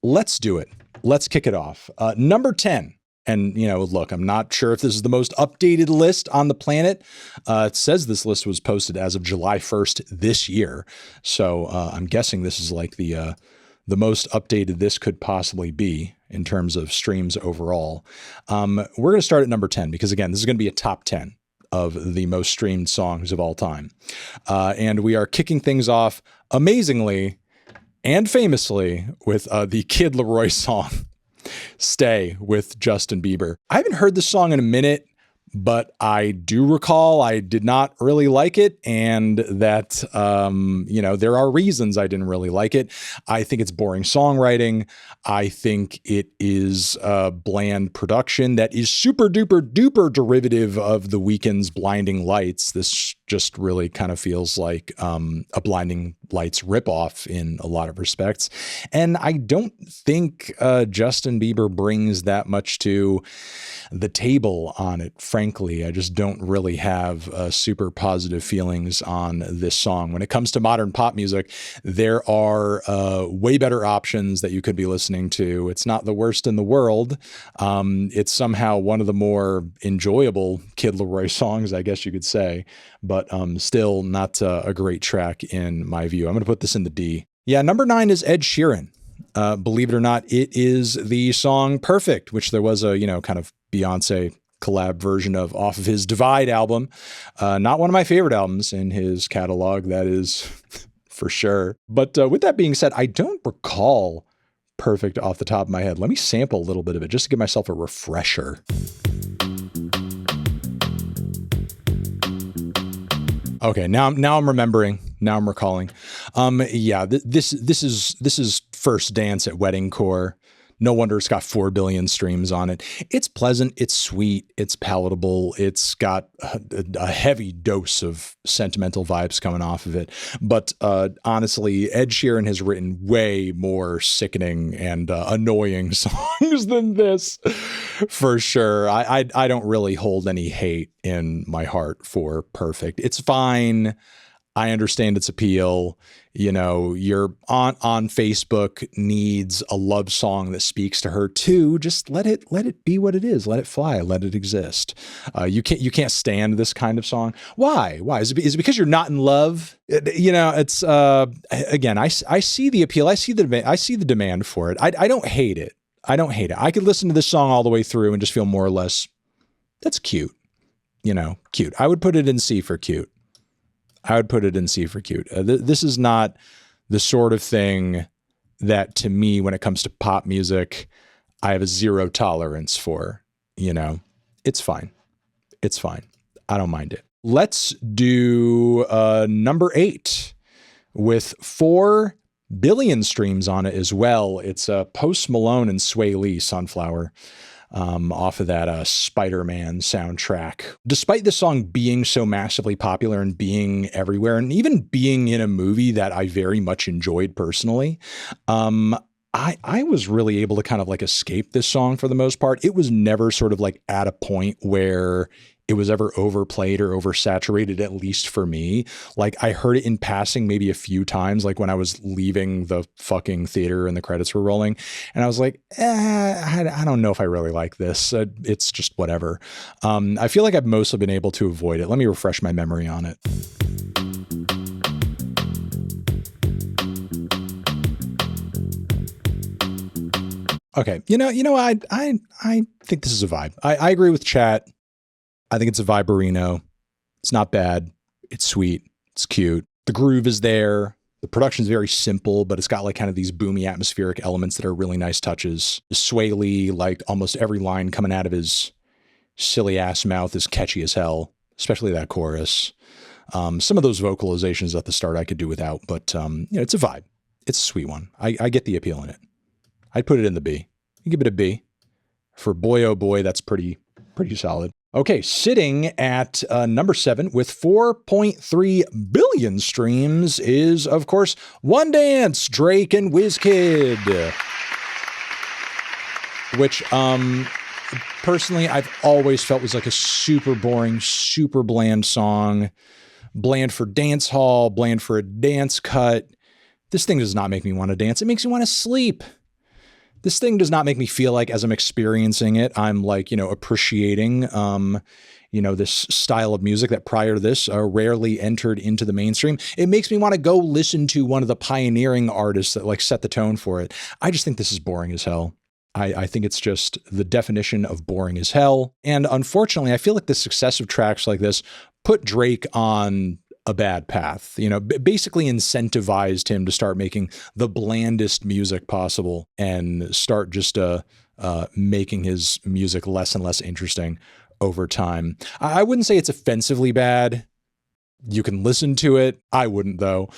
Let's do it. Let's kick it off. Number 10. And, look, I'm not sure if this is the most updated list on the planet. It says this list was posted as of July 1st this year. So I'm guessing this is like the most updated this could possibly be in terms of streams overall. We're going to start at number 10 because, again, this is going to be a top 10 of the most streamed songs of all time. And we are kicking things off amazingly and famously with the Kid Laroi song, Stay, with Justin Bieber. I haven't heard this song in a minute, but I do recall I did not really like it, and that, there are reasons I didn't really like it. I think it's boring songwriting. I think it is bland production that is super duper duper derivative of the Weeknd's Blinding Lights. This just really kind of feels like a Blinding Lights ripoff in a lot of respects. And I don't think Justin Bieber brings that much to the table on it, frankly. I just don't really have super positive feelings on this song. When it comes to modern pop music, there are way better options that you could be listening to. It's not the worst in the world. It's somehow one of the more enjoyable Kid Laroi songs, I guess you could say, but still not a great track in my view. I'm going to put this in the D. Yeah, number 9 is Ed Sheeran. Believe it or not, it is the song Perfect, which there was a, kind of Beyonce collab version of off of his Divide album. Not one of my favorite albums in his catalog, that is for sure. But with that being said, I don't recall Perfect off the top of my head. Let me sample a little bit of it just to give myself a refresher. Okay, now I'm remembering. Now I'm recalling. This is First Dance at Wedding Core. No wonder it's got 4 billion streams on it. It's pleasant, it's sweet, it's palatable, it's got a heavy dose of sentimental vibes coming off of it. But honestly, Ed Sheeran has written way more sickening and annoying songs than this, for sure. I don't really hold any hate in my heart for Perfect. It's fine. I understand its appeal. Your aunt on Facebook needs a love song that speaks to her too. Just let it be what it is. Let it fly. Let it exist. You can't stand this kind of song. Why? Is it because you're not in love? It's again. I see the appeal. I see the demand for it. I don't hate it. I could listen to this song all the way through and just feel more or less, that's cute. Cute. I would put it in C for cute. This is not the sort of thing that, to me, when it comes to pop music, I have a zero tolerance for. It's fine. I don't mind it. Let's do number 8 with 4 billion streams on it as well. It's Post Malone and Sway Lee, Sunflower. Off of that Spider-Man soundtrack. Despite the song being so massively popular and being everywhere, and even being in a movie that I very much enjoyed personally, I was really able to kind of like escape this song for the most part. It was never sort of like at a point where it was ever overplayed or oversaturated, at least for me. Like, I heard it in passing maybe a few times, like when I was leaving the fucking theater and the credits were rolling. And I was like, I don't know if I really like this. It's just whatever. I feel like I've mostly been able to avoid it. Let me refresh my memory on it. Okay. I think this is a vibe. I agree with chat. I think it's a viberino. It's not bad. It's sweet. It's cute. The groove is there. The production's very simple, but it's got like kind of these boomy atmospheric elements that are really nice touches. Sway Lee, like almost every line coming out of his silly ass mouth is catchy as hell, especially that chorus. Some of those vocalizations at the start I could do without, but it's a vibe. It's a sweet one. I get the appeal in it. I'd put it in the B. You give it a B. For boy, oh boy, that's pretty solid. Okay, sitting at number 7 with 4.3 billion streams is, of course, One Dance, Drake and Wizkid. Which, personally, I've always felt was like a super boring, super bland song. Bland for dance hall, bland for a dance cut. This thing does not make me want to dance. It makes me want to sleep. This thing does not make me feel like, as I'm experiencing it, I'm like, appreciating, this style of music that prior to this rarely entered into the mainstream. It makes me want to go listen to one of the pioneering artists that like set the tone for it. I just think this is boring as hell. I think it's just the definition of boring as hell. And unfortunately, I feel like the success of tracks like this put Drake on a bad path, basically incentivized him to start making the blandest music possible and start just making his music less and less interesting over time. I wouldn't say it's offensively bad. You can listen to it. I wouldn't though.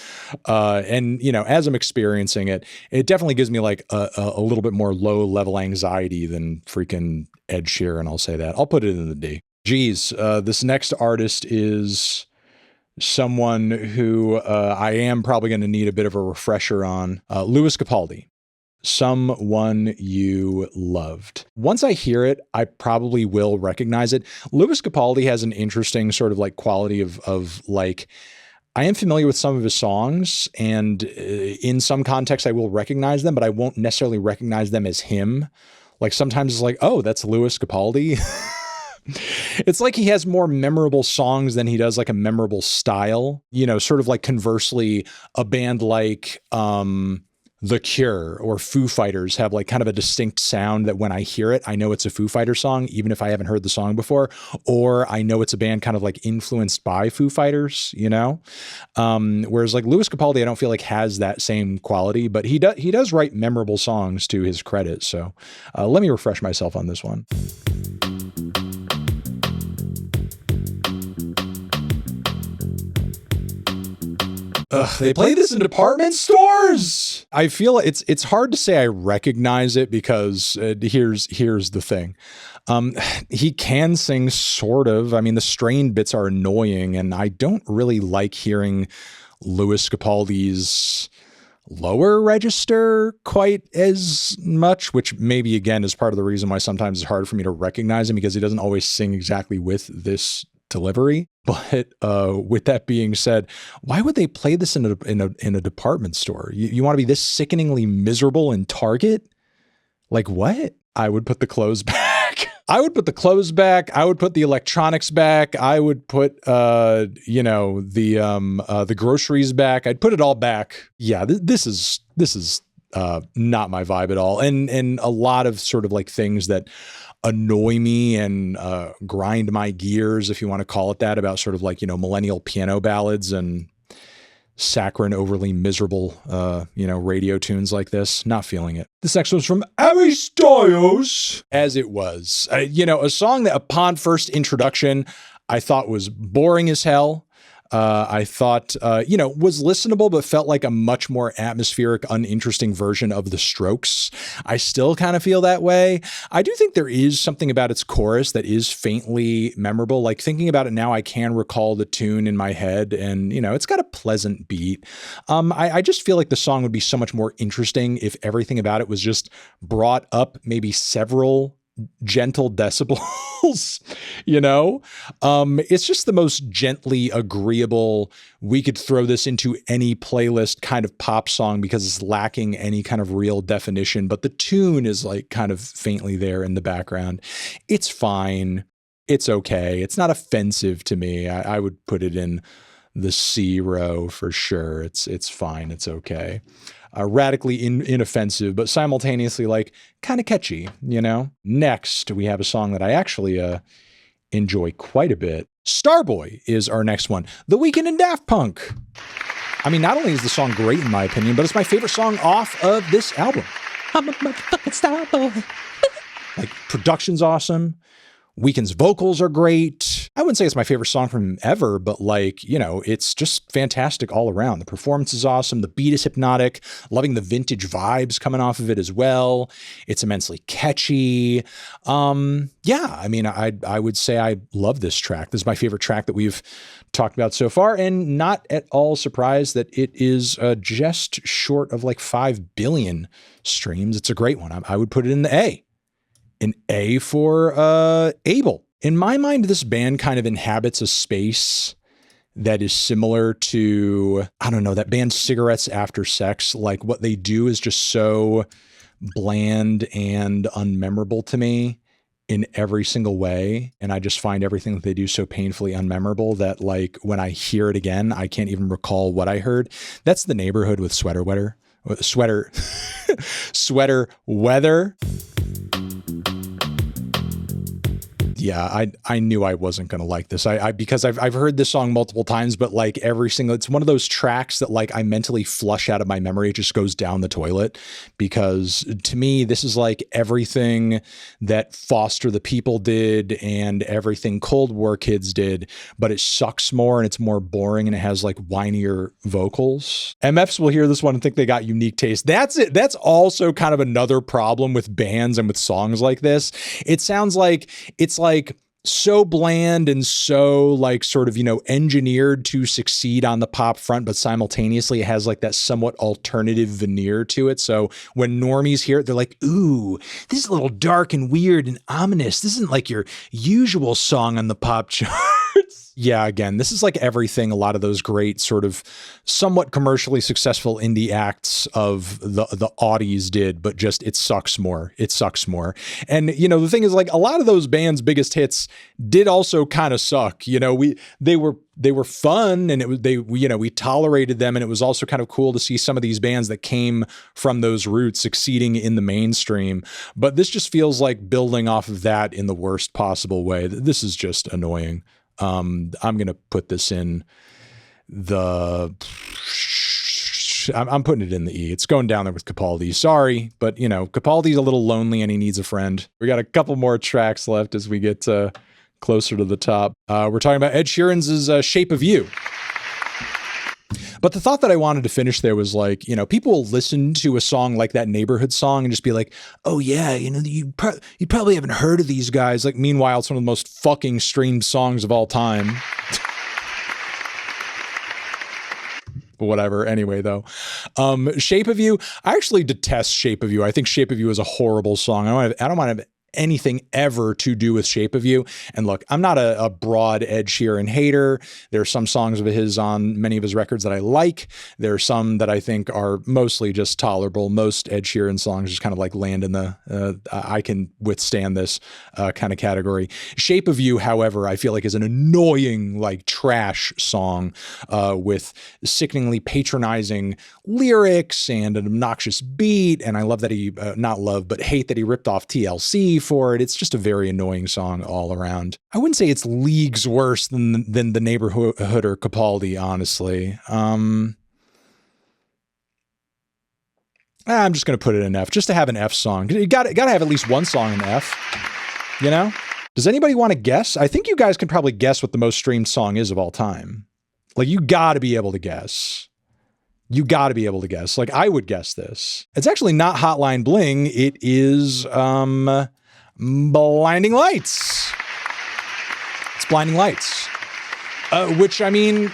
And as I'm experiencing it, it definitely gives me like a little bit more low level anxiety than freaking Ed Sheeran. I'll say that. I'll put it in the D. Geez, this next artist is someone who I am probably going to need a bit of a refresher on. Lewis Capaldi. Someone You Loved. Once I hear it, I probably will recognize it. Lewis Capaldi has an interesting sort of like quality of like, I am familiar with some of his songs, and in some contexts I will recognize them, but I won't necessarily recognize them as him. Like sometimes it's like, oh, that's Lewis Capaldi. It's like he has more memorable songs than he does like a memorable style, sort of like conversely, a band like, The Cure or Foo Fighters have like kind of a distinct sound that when I hear it, I know it's a Foo Fighter song, even if I haven't heard the song before, or I know it's a band kind of like influenced by Foo Fighters, whereas like Lewis Capaldi, I don't feel like has that same quality, but he does write memorable songs to his credit. So let me refresh myself on this one. Ugh, they play this in department stores. I feel it's hard to say I recognize it because here's the thing. He can sing sort of. I mean, the strained bits are annoying, and I don't really like hearing Lewis Capaldi's lower register quite as much, which maybe again is part of the reason why sometimes it's hard for me to recognize him, because he doesn't always sing exactly with this delivery. But with that being said, why would they play this in a department store? You want to be this sickeningly miserable in Target? Like what? I would put the clothes back. I would put the clothes back. I would put the electronics back. I would put the groceries back. I'd put it all back. Yeah, this is not my vibe at all. And a lot of sort of like things that annoy me and grind my gears, if you want to call it that, about sort of like, millennial piano ballads and saccharine, overly miserable, radio tunes like this. Not feeling it. This next one's from Harry Styles. As It Was. A song that upon first introduction, I thought was boring as hell. I thought, was listenable, but felt like a much more atmospheric, uninteresting version of The Strokes. I still kind of feel that way. I do think there is something about its chorus that is faintly memorable. Like thinking about it now, I can recall the tune in my head, and, it's got a pleasant beat. I just feel like the song would be so much more interesting if everything about it was just brought up maybe several gentle decibels. It's just the most gently agreeable, we could throw this into any playlist kind of pop song because it's lacking any kind of real definition, but the tune is like kind of faintly there in the background. It's fine. It's okay. It's not offensive to me. I would put it in the C row for sure. It's fine. It's okay. Radically inoffensive, but simultaneously like kind of catchy, Next, we have a song that I actually enjoy quite a bit. Starboy is our next one. The Weeknd and Daft Punk. I mean, not only is the song great in my opinion, but it's my favorite song off of this album. I'm a motherfucking Starboy. Like, production's awesome. Weeknd's vocals are great. I wouldn't say it's my favorite song from him ever, but it's just fantastic all around. The performance is awesome. The beat is hypnotic. Loving the vintage vibes coming off of it as well. It's immensely catchy. I would say I love this track. This is my favorite track that we've talked about so far, and not at all surprised that it is just short of like 5 billion streams. It's a great one. I would put it in the A. An A for Abel. In my mind, this band kind of inhabits a space that is similar to, I don't know, that band Cigarettes After Sex. Like what they do is just so bland and unmemorable to me in every single way. And I just find everything that they do so painfully unmemorable that, like, when I hear it again, I can't even recall what I heard. That's The Neighborhood with Sweater Weather. Yeah, I knew I wasn't going to like this. Because I've heard this song multiple times, but like it's one of those tracks that like I mentally flush out of my memory. It just goes down the toilet, because to me, this is like everything that Foster the People did and everything Cold War Kids did, but it sucks more and it's more boring and it has like whinier vocals. MFs will hear this one and think they got unique taste. That's it. That's also kind of another problem with bands and with songs like this. It sounds like it's like so bland and so like sort of, engineered to succeed on the pop front, but simultaneously it has like that somewhat alternative veneer to it. So when normies hear it, they're like, ooh, this is a little dark and weird and ominous. This isn't like your usual song on the pop charts. Yeah, again, this is like everything a lot of those great sort of somewhat commercially successful indie acts of the aughties did, but just it sucks more. It sucks more. And, the thing is, like, a lot of those bands' biggest hits did also kind of suck. They were fun, and we tolerated them, and it was also kind of cool to see some of these bands that came from those roots succeeding in the mainstream. But this just feels like building off of that in the worst possible way. This is just annoying. I'm going to put this in I'm putting it in the E. It's going down there with Capaldi. Sorry, but Capaldi's a little lonely and he needs a friend. We got a couple more tracks left as we get closer to the top. We're talking about Ed Sheeran's Shape of You. But the thought that I wanted to finish there was like, people will listen to a song like that Neighborhood song and just be like, oh yeah, you probably haven't heard of these guys. Like, meanwhile, it's one of the most fucking streamed songs of all time. But whatever. Anyway, though, Shape of You. I actually detest Shape of You. I think Shape of You is a horrible song. I don't want to have anything ever to do with Shape of You. And look, I'm not a broad Ed Sheeran hater. There are some songs of his on many of his records that I like. There are some that I think are mostly just tolerable. Most Ed Sheeran songs just kind of like land in the I can withstand this kind of category. Shape of You, however, I feel like is an annoying, like, trash song with sickeningly patronizing lyrics and an obnoxious beat. And I love that he hate that he ripped off TLC for it. It's just a very annoying song all around. I wouldn't say it's leagues worse than The Neighborhood or Capaldi, honestly. I'm just going to put it in F, just to have an F song. You got to have at least one song in F, Does anybody want to guess? I think you guys can probably guess what the most streamed song is of all time. Like, you got to be able to guess. Like, I would guess this. It's actually not Hotline Bling. It is Blinding Lights. It's Blinding Lights. Which, I mean,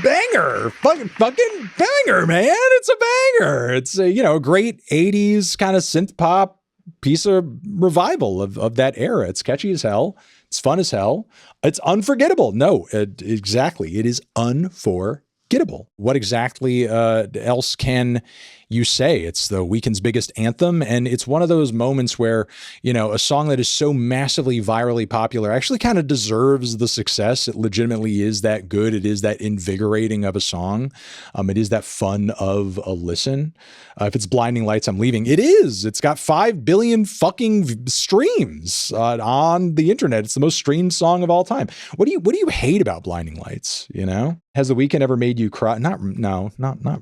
banger. Fucking banger, man. It's a banger. It's a great 80s kind of synth pop piece of revival of that era. It's catchy as hell. It's fun as hell. It's unforgettable. No, exactly. It is unforgettable. What exactly else can you say? It's the Weeknd's biggest anthem, and it's one of those moments where, a song that is so massively virally popular actually kind of deserves the success. It legitimately is that good. It is that invigorating of a song. It is that fun of a listen. If it's Blinding Lights, I'm leaving. It is. It's got 5 billion fucking streams on the internet. It's the most streamed song of all time. What do you hate about Blinding Lights? Has The Weeknd ever made you cry? Not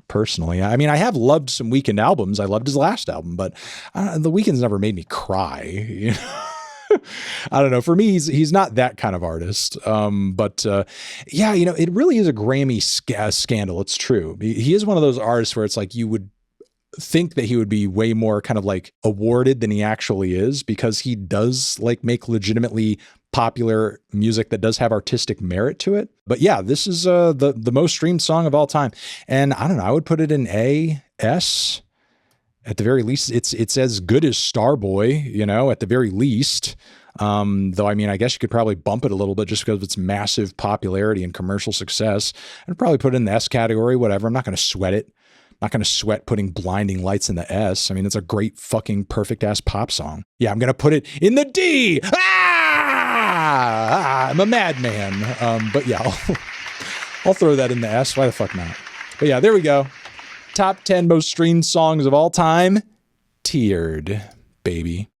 personally. I mean, I have loved some Weeknd albums. I loved his last album, but The Weeknd's never made me cry. I don't know. For me, he's not that kind of artist. But it really is a Grammy scandal. It's true. He is one of those artists where it's like you would think that he would be way more kind of like awarded than he actually is, because he does like make legitimately popular music that does have artistic merit to it. But yeah, this is the most streamed song of all time. And I don't know, I would put it in A, S. At the very least, it's as good as Starboy, at the very least. Though, I mean, I guess you could probably bump it a little bit just because of its massive popularity and commercial success. I'd probably put it in the S category, whatever. I'm not going to sweat it. Not going to sweat putting Blinding Lights in the S. I mean, it's a great fucking perfect ass pop song. Yeah, I'm going to put it in the D. I'm a madman. But yeah, I'll throw that in the S. Why the fuck not? But yeah, there we go. Top 10 most streamed songs of all time. Tiered, baby.